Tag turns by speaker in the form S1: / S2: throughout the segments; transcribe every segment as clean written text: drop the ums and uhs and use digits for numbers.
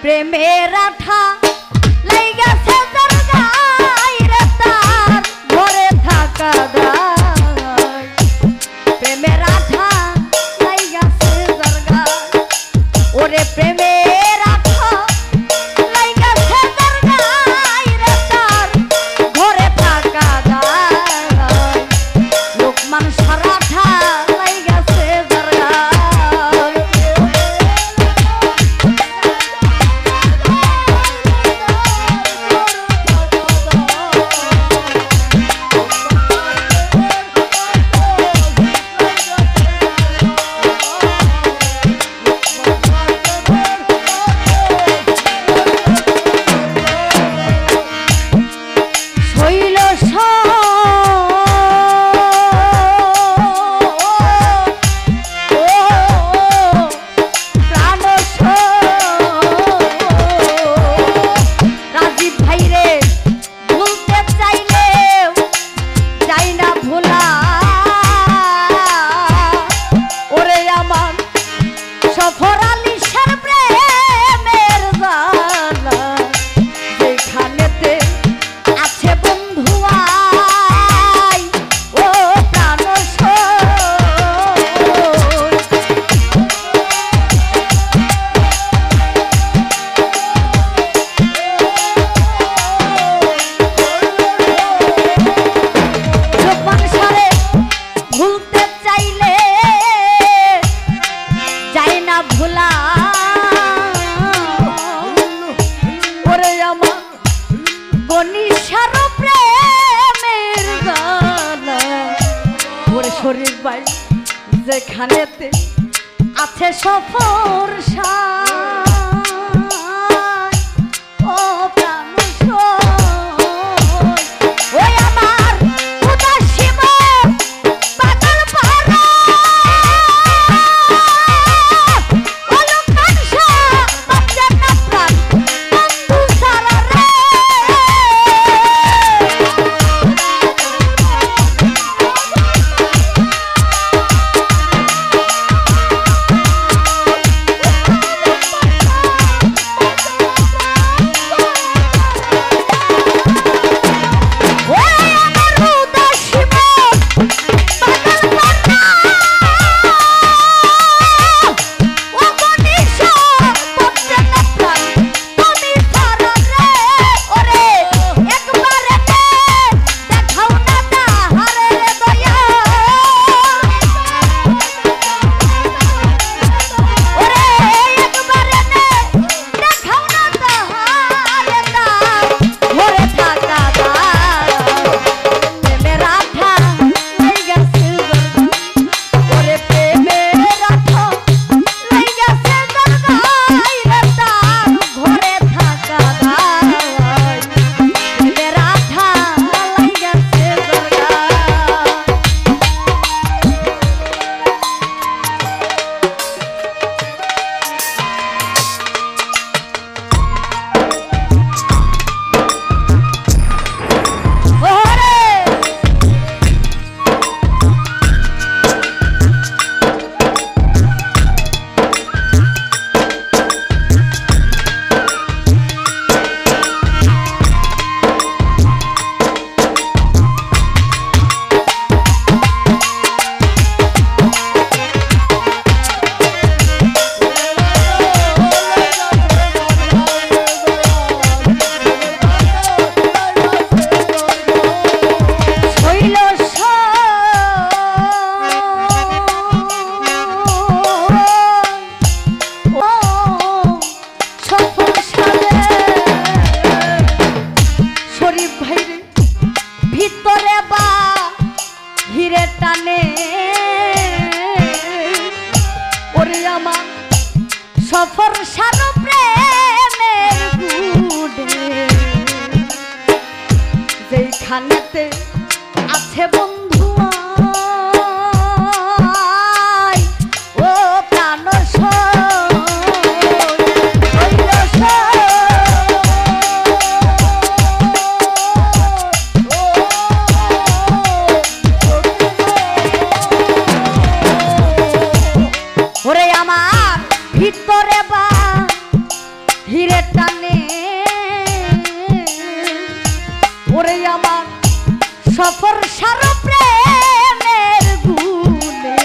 S1: প্রেমের আঠা লাইগাছে যার গায়ে তার ঘরে থাকা দায় প্রেমের আঠা লাইগাছে যার গায়ে ওরে প্রেমের আঠা লাইগাছে যার গায়ে তার ঘরে থাকা দায় লোকমান সারাঠা লাইগাছে যার শরীর বাই যেখানেতে আছে সফর ও প্রাণ ওই আমার উদাসী মন পাগল ভরা অলকাংশা বাঁচে না প্রাণ বন্ধু সারা রে সফর সারো প্রেমের গুডে যেখানেতে আছে বন্ধু ও প্রাণ ধীরে টানে ওরে আমার সফর সার প্রেমের গুণে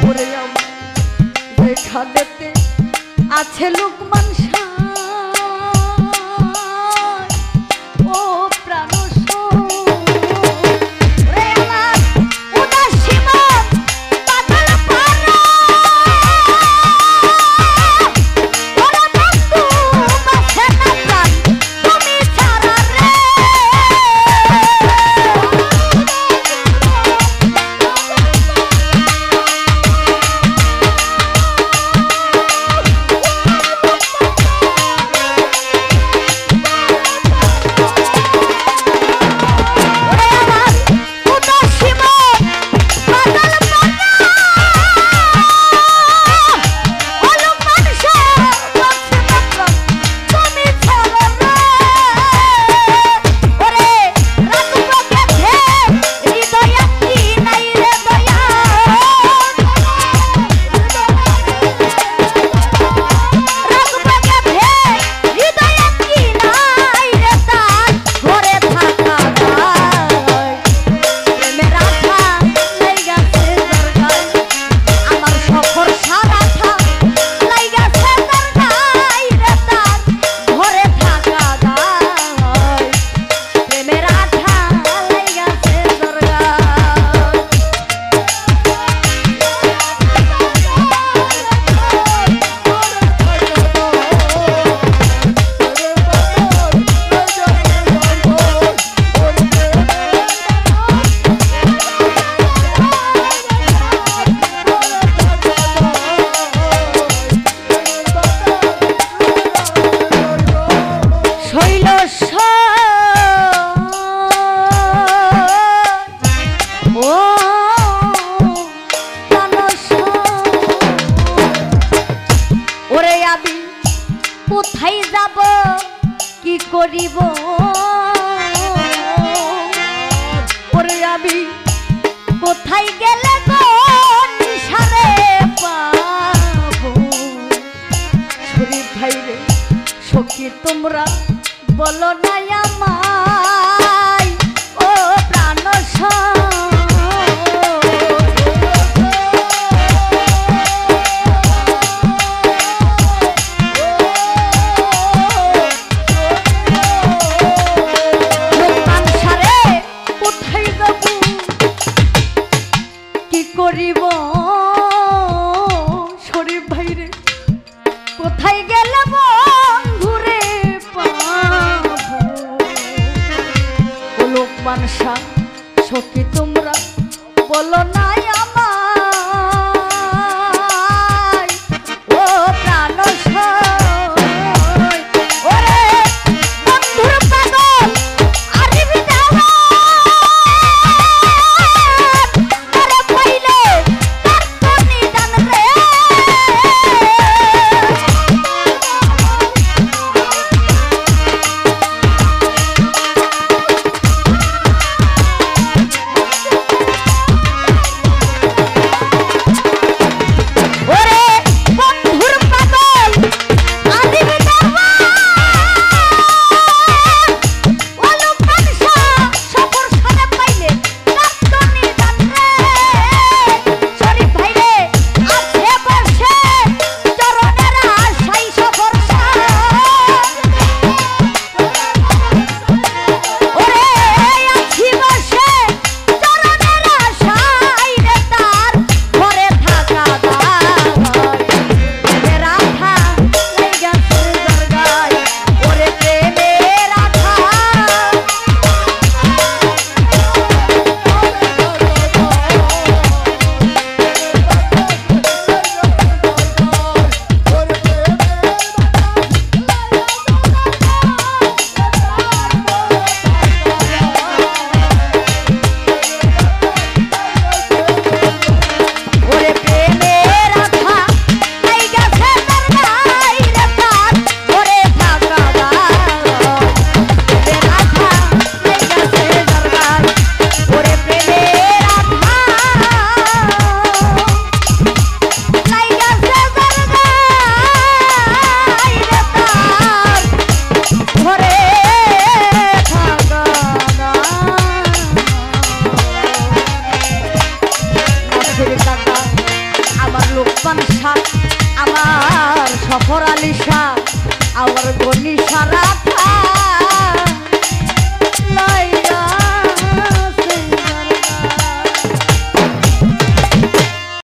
S1: ওরে আমার যেখানেতে আছে লোকমান শাহ ও প্রাণ কোথায় যাব কি করিব ওরে আমি কোথায় গেলে সারে পাবো শরীফ ভাই রে সখী তোমরা বলো না আমায় ও প্রাণ করিব শরীফ ভাই রে কোথায় গেলে বন্ধুরে পাবো লোকমান শাহ সখী আমার সফর আলিশা আমার গনি সারা